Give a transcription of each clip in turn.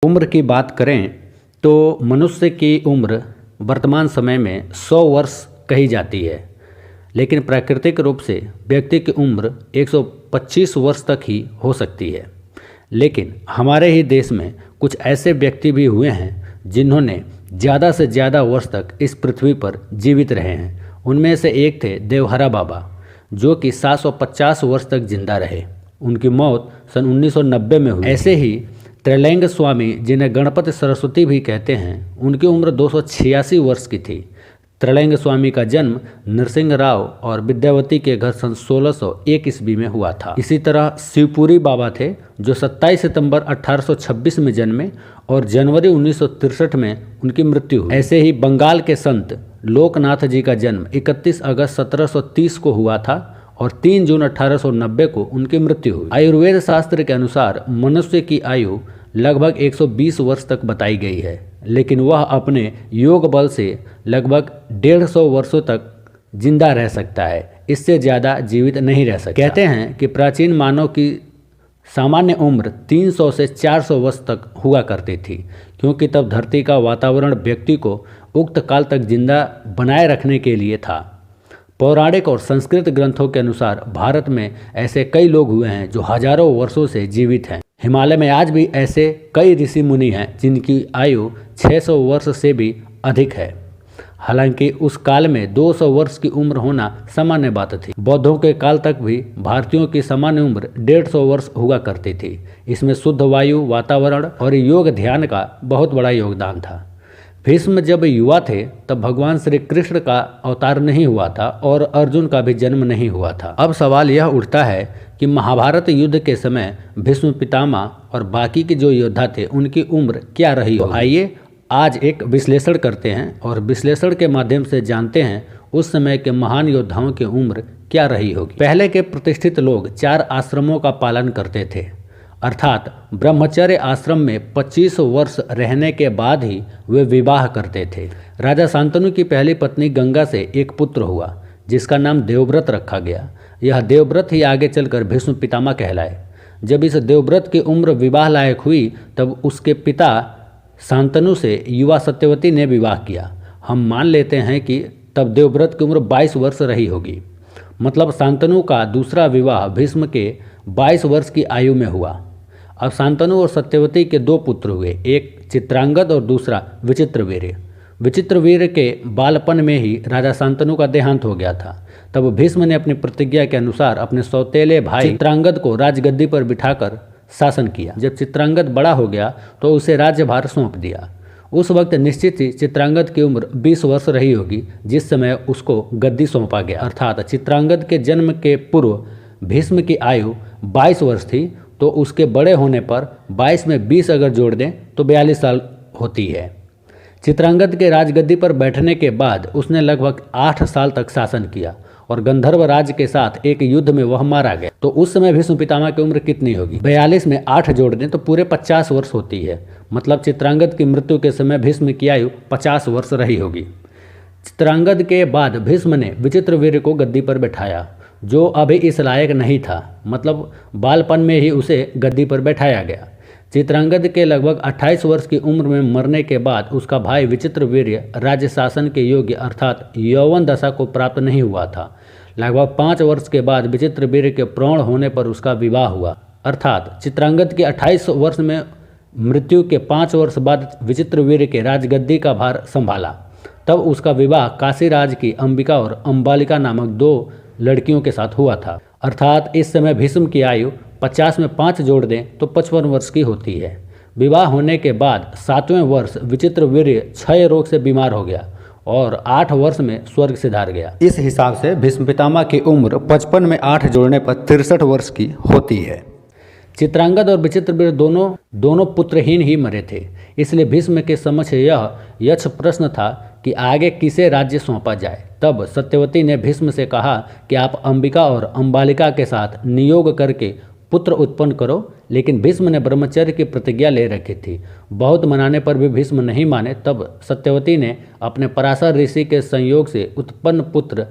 उम्र की बात करें तो मनुष्य की उम्र वर्तमान समय में 100 वर्ष कही जाती है, लेकिन प्राकृतिक रूप से व्यक्ति की उम्र 125 वर्ष तक ही हो सकती है। लेकिन हमारे ही देश में कुछ ऐसे व्यक्ति भी हुए हैं जिन्होंने ज़्यादा से ज़्यादा वर्ष तक इस पृथ्वी पर जीवित रहे हैं। उनमें से एक थे देवहरा बाबा, जो कि 750 वर्ष तक जिंदा रहे। उनकी मौत सन 1990 में हुई। ऐसे ही त्रैलंग स्वामी, जिन्हें गणपति सरस्वती भी कहते हैं, उनकी उम्र 286 वर्ष की थी। त्रैलंग स्वामी का जन्म नरसिंह राव और विद्यावती के घर सन 1601 ईस्वी में हुआ था। इसी तरह शिवपुरी बाबा थे, जो 27 सितंबर 1826 में जन्मे और जनवरी 1963 में उनकी मृत्यु हुई। ऐसे ही बंगाल के संत लोकनाथ जी का जन्म 31 अगस्त 1730 को हुआ था और 3 जून 1890 को उनकी मृत्यु हुई। आयुर्वेद शास्त्र के अनुसार मनुष्य की आयु लगभग 120 वर्ष तक बताई गई है, लेकिन वह अपने योग बल से लगभग 150 वर्षों तक जिंदा रह सकता है। इससे ज़्यादा जीवित नहीं रह सकता। कहते हैं कि प्राचीन मानव की सामान्य उम्र 300 से 400 वर्ष तक हुआ करती थी, क्योंकि तब धरती का वातावरण व्यक्ति को उक्त काल तक जिंदा बनाए रखने के लिए था। पौराणिक और संस्कृत ग्रंथों के अनुसार भारत में ऐसे कई लोग हुए हैं जो हजारों वर्षों से जीवित हैं। हिमालय में आज भी ऐसे कई ऋषि मुनि हैं जिनकी आयु 600 वर्ष से भी अधिक है। हालांकि उस काल में 200 वर्ष की उम्र होना सामान्य बात थी। बौद्धों के काल तक भी भारतीयों की सामान्य उम्र 150 वर्ष हुआ करती थी। इसमें शुद्ध वायु, वातावरण और योग ध्यान का बहुत बड़ा योगदान था। भीष्म जब युवा थे तब भगवान श्री कृष्ण का अवतार नहीं हुआ था और अर्जुन का भी जन्म नहीं हुआ था। अब सवाल यह उठता है कि महाभारत युद्ध के समय भीष्म पितामह और बाकी के जो योद्धा थे उनकी उम्र क्या रही हो। आइए आज एक विश्लेषण करते हैं और विश्लेषण के माध्यम से जानते हैं उस समय के महान योद्धाओं की उम्र क्या रही होगी। पहले के प्रतिष्ठित लोग 4 आश्रमों का पालन करते थे, अर्थात ब्रह्मचर्य आश्रम में 25 वर्ष रहने के बाद ही वे विवाह करते थे। राजा शांतनु की पहली पत्नी गंगा से एक पुत्र हुआ जिसका नाम देवव्रत रखा गया। यह देवव्रत ही आगे चलकर भीष्म पितामह कहलाए। जब इस देवव्रत की उम्र विवाह लायक हुई तब उसके पिता शांतनु से युवा सत्यवती ने विवाह किया। हम मान लेते हैं कि तब देवव्रत की उम्र 22 वर्ष रही होगी। मतलब शांतनु का दूसरा विवाह भीष्म के 22 वर्ष की आयु में हुआ। अब शांतनु और सत्यवती के 2 पुत्र हुए, एक चित्रांगद और दूसरा विचित्रवीर्य। विचित्रवीर्य के बालपन में ही राजा शांतनु का देहांत हो गया था। तब भीष्म ने अपनी प्रतिज्ञा के अनुसार अपने सौतेले भाई चित्रांगद को राजगद्दी पर बिठाकर शासन किया। जब चित्रांगद बड़ा हो गया तो उसे राज्यभार सौंप दिया। उस वक्त निश्चित ही चित्रांगद की उम्र 20 वर्ष रही होगी जिस समय उसको गद्दी सौंपा गया। अर्थात चित्रांगद के जन्म के पूर्व भीष्म की आयु 22 वर्ष थी, तो उसके बड़े होने पर 22 में 20 अगर जोड़ दें तो 42 साल होती है। चित्रांगद के राजगद्दी पर बैठने के बाद उसने लगभग 8 साल तक शासन किया और गंधर्व राज के साथ एक युद्ध में वह मारा गया। तो उस समय भीष्म पितामह की उम्र कितनी होगी? 42 में 8 जोड़ दें तो पूरे 50 वर्ष होती है। मतलब चित्रांगद की मृत्यु के समय भीष्म की आयु 50 वर्ष रही होगी। चित्रांगद के बाद भीष्म ने विचित्रवीर्य को गद्दी पर बैठाया, जो अभी इस लायक नहीं था। मतलब बालपन में ही उसे गद्दी पर बैठाया गया। चित्रांगद के लगभग 28 वर्ष की उम्र में मरने के बाद उसका भाई विचित्रवीर्य राज्य शासन के योग्य अर्थात यौवन दशा को प्राप्त नहीं हुआ था। लगभग 5 वर्ष के बाद विचित्रवीर्य के प्रौढ़ होने पर उसका विवाह हुआ। अर्थात चित्रांगद के 28 वर्ष में मृत्यु के 5 वर्ष बाद विचित्रवीर्य के राजगद्दी का भार संभाला। तब उसका विवाह काशीराज की अंबिका और अंबालिका नामक 2 लड़कियों के साथ हुआ था। अर्थात इस समय भीष्म की आयु 50 में 5 जोड़ दें तो 55 वर्ष की होती है। विवाह होने के बाद 7वें वर्ष विचित्रवीर्य क्षय रोग से बीमार हो गया और 8 वर्ष में स्वर्ग सिधार गया। इस हिसाब से भीष्म पितामह की उम्र 55 में 8 जोड़ने पर 63 वर्ष की होती है। चित्रांगद और विचित्रवीर्य दोनों पुत्रहीन ही मरे थे। इसलिए भीष्म के समक्ष यह यक्ष प्रश्न था कि आगे किसे राज्य सौंपा जाए। तब सत्यवती ने भीष्म से कहा कि आप अंबिका और अंबालिका के साथ नियोग करके पुत्र उत्पन्न करो। लेकिन भीष्म ने ब्रह्मचर्य की प्रतिज्ञा ले रखी थी। बहुत मनाने पर भी भीष्म नहीं माने। तब सत्यवती ने अपने पराशर ऋषि के संयोग से उत्पन्न पुत्र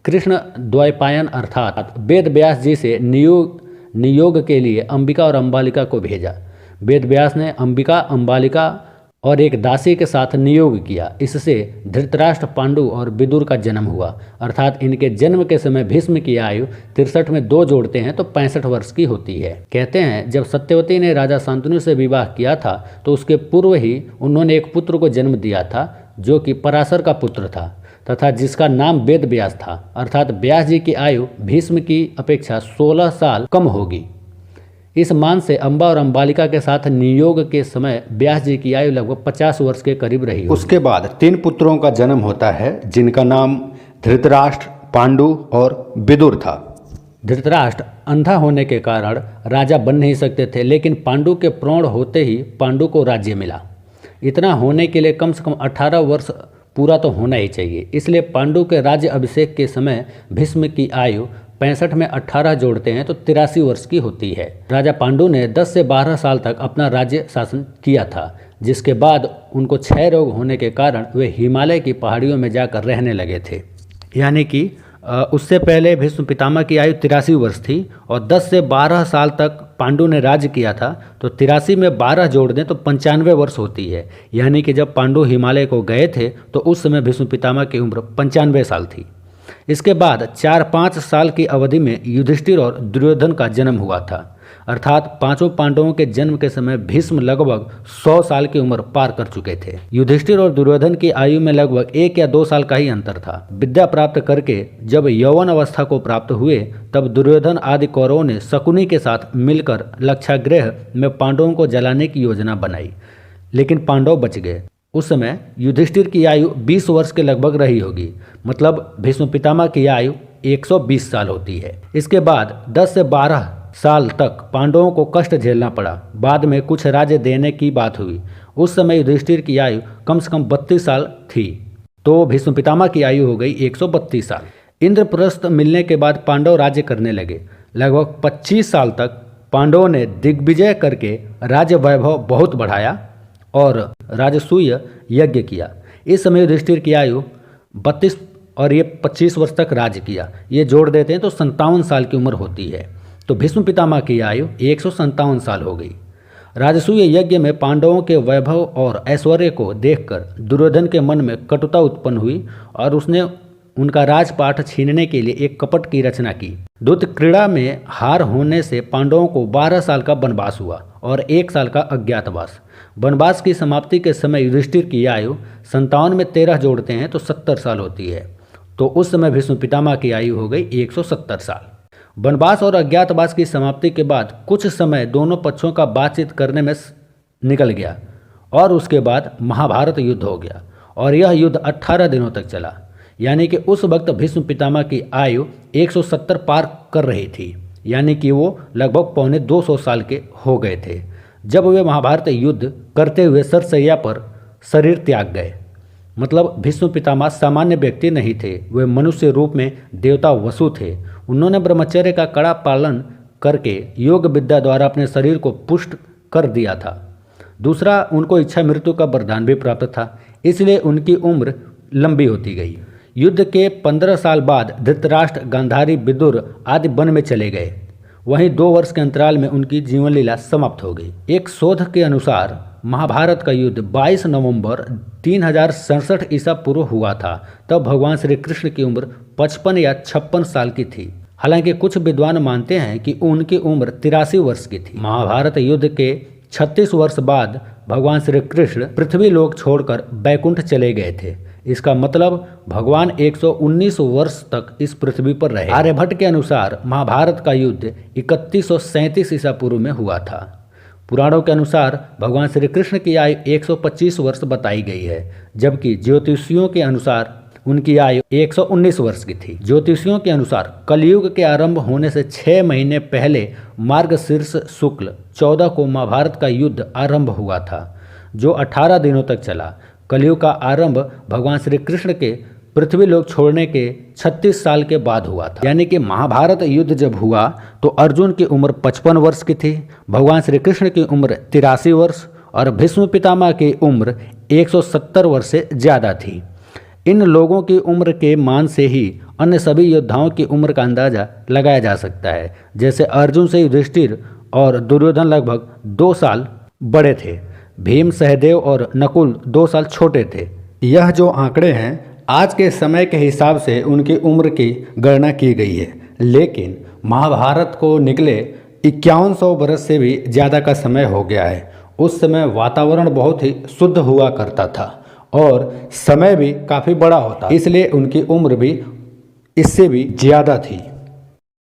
कृष्ण द्वैपायन अर्थात वेद व्यास जी से नियोग के लिए अंबिका और अंबालिका को भेजा। वेदव्यास ने अंबिका, अंबालिका और एक दासी के साथ नियोग किया। इससे धृतराष्ट्र, पांडु और विदुर का जन्म हुआ। अर्थात इनके जन्म के समय भीष्म की आयु 63 में 2 जोड़ते हैं तो 65 वर्ष की होती है। कहते हैं जब सत्यवती ने राजा शांतनु से विवाह किया था तो उसके पूर्व ही उन्होंने एक पुत्र को जन्म दिया था जो कि पराशर का पुत्र था तथा जिसका नाम वेद व्यास था। अर्थात व्यास जी की आयु भीष्म की अपेक्षा 16 साल कम होगी। इस मान से अंबा और अंबालिका के साथ नियोग के समय व्यास जी की आयु लगभग 50 वर्ष के करीब रही। उसके बाद 3 पुत्रों का जन्म होता है जिनका नाम धृतराष्ट्र, पांडु और विदुर था। धृतराष्ट्र अंधा होने के कारण राजा बन नहीं सकते थे, लेकिन पांडु के प्रौढ़ होते ही पांडु को राज्य मिला। इतना होने के लिए कम से कम 18 वर्ष पूरा तो होना ही चाहिए। इसलिए पांडु के राज्य अभिषेक के समय भीष्म की आयु 65 में 18 जोड़ते हैं तो 83 वर्ष की होती है। राजा पांडु ने 10 से 12 साल तक अपना राज्य शासन किया था, जिसके बाद उनको क्षय रोग होने के कारण वे हिमालय की पहाड़ियों में जाकर रहने लगे थे। यानी कि उससे पहले भीष्म पितामह की आयु 83 वर्ष थी और 10 से 12 साल तक पांडु ने राज्य किया था, तो 83 में 12 जोड़ दें तो 95 वर्ष होती है। यानी कि जब पांडु हिमालय को गए थे तो उस समय भीष्म पितामह की उम्र 95 साल थी। इसके बाद 4-5 साल की अवधि में युधिष्ठिर और दुर्योधन का जन्म हुआ था। अर्थात पांचों पांडवों के जन्म के समय भीष्म लगभग 100 साल की उम्र पार कर चुके थे। युधिष्ठिर और दुर्योधन की आयु में लगभग 1 या 2 साल का ही अंतर था। विद्या प्राप्त करके जब यौवन अवस्था को प्राप्त हुए तब दुर्योधन आदि कौरवों ने शकुनी के साथ मिलकर लक्षागृह में पांडवों को जलाने की योजना बनाई, लेकिन पांडव बच गए। उस समय युधिष्ठिर की आयु 20 वर्ष के लगभग रही होगी, मतलब भीष्म पितामह की आयु 120 साल होती है। इसके बाद 10 से 12 साल तक पांडवों को कष्ट झेलना पड़ा। बाद में कुछ राज्य देने की बात हुई। उस समय युधिष्ठिर की आयु कम से कम 32 साल थी, तो भीष्म पितामह की आयु हो गई 132 साल। इंद्रप्रस्थ मिलने के बाद पांडव राज्य करने लगे। लगभग 25 साल तक पांडवों ने दिग्विजय करके राज्य वैभव बहुत बढ़ाया और राजसूय यज्ञ किया। इस समय युधिष्ठिर की आयु 32 और ये 25 वर्ष तक राज्य किया। ये जोड़ देते हैं तो 57 साल की उम्र होती है। तो भीष्म पितामह की आयु 157 साल हो गई। राजसूय यज्ञ में पांडवों के वैभव और ऐश्वर्य को देखकर दुर्योधन के मन में कटुता उत्पन्न हुई और उसने उनका राजपाट छीनने के लिए एक कपट की रचना की। दूत क्रीड़ा में हार होने से पांडवों को 12 साल का वनवास हुआ और 1 साल का अज्ञातवास। वनवास की समाप्ति के समय युधिष्ठिर की आयु 57 में 13 जोड़ते हैं तो 70 साल होती है। तो उस समय भीष्म पितामह की आयु हो गई 170 साल। वनवास और अज्ञातवास की समाप्ति के बाद कुछ समय दोनों पक्षों का बातचीत करने में निकल गया और उसके बाद महाभारत युद्ध हो गया और यह युद्ध 18 दिनों तक चला। यानी कि उस वक्त भीष्म पितामह की आयु 170 पार कर रही थी, यानी कि वो लगभग पौने 200 साल के हो गए थे जब वे महाभारत युद्ध करते हुए सरसैया पर शरीर त्याग गए। मतलब भीष्म पितामह सामान्य व्यक्ति नहीं थे, वे मनुष्य रूप में देवता वसु थे। उन्होंने ब्रह्मचर्य का कड़ा पालन करके योग विद्या द्वारा अपने शरीर को पुष्ट कर दिया था। दूसरा, उनको इच्छा मृत्यु का वरदान भी प्राप्त था, इसलिए उनकी उम्र लंबी होती गई। युद्ध के 15 साल बाद धृतराष्ट्र, गांधारी, विदुर आदि वन में चले गए। वहीं 2 वर्ष के अंतराल में उनकी जीवन लीला समाप्त हो गई। एक शोध के अनुसार महाभारत का युद्ध 22 नवंबर 3067 ईसा पूर्व हुआ था। तब भगवान श्री कृष्ण की उम्र 55 या 56 साल की थी। हालांकि कुछ विद्वान मानते हैं कि उनकी उम्र 83 वर्ष की थी। महाभारत युद्ध के 36 वर्ष बाद भगवान श्री कृष्ण पृथ्वी लोक छोड़कर बैकुंठ चले गए थे। इसका मतलब भगवान 119 वर्ष तक इस पृथ्वी पर रहे। आर्यभट्ट के अनुसार महाभारत का युद्ध 3137 ईसा पूर्व में हुआ था। पुराणों के अनुसार भगवान श्री कृष्ण की आयु 125 वर्ष बताई गई है, जबकि ज्योतिषियों के अनुसार उनकी आयु 119 वर्ष की थी। ज्योतिषियों के अनुसार कलयुग के आरंभ होने से 6 महीने पहले मार्गशीर्ष शुक्ल 14 को महाभारत का युद्ध आरंभ हुआ था, जो 18 दिनों तक चला। कलयुग का आरंभ भगवान श्री कृष्ण के पृथ्वी लोक छोड़ने के 36 साल के बाद हुआ था। यानी कि महाभारत युद्ध जब हुआ तो अर्जुन की उम्र 55 वर्ष की थी, भगवान श्री कृष्ण की उम्र 83 वर्ष और भीष्म पितामह की उम्र 170 वर्ष से ज़्यादा थी। इन लोगों की उम्र के मान से ही अन्य सभी योद्धाओं की उम्र का अंदाजा लगाया जा सकता है। जैसे अर्जुन से युधिष्ठिर और दुर्योधन लगभग 2 साल बड़े थे। भीम, सहदेव और नकुल 2 साल छोटे थे। यह जो आंकड़े हैं आज के समय के हिसाब से उनकी उम्र की गणना की गई है, लेकिन महाभारत को निकले 5100 बरस से भी ज़्यादा का समय हो गया है। उस समय वातावरण बहुत ही शुद्ध हुआ करता था और समय भी काफ़ी बड़ा होता, इसलिए उनकी उम्र भी इससे भी ज़्यादा थी।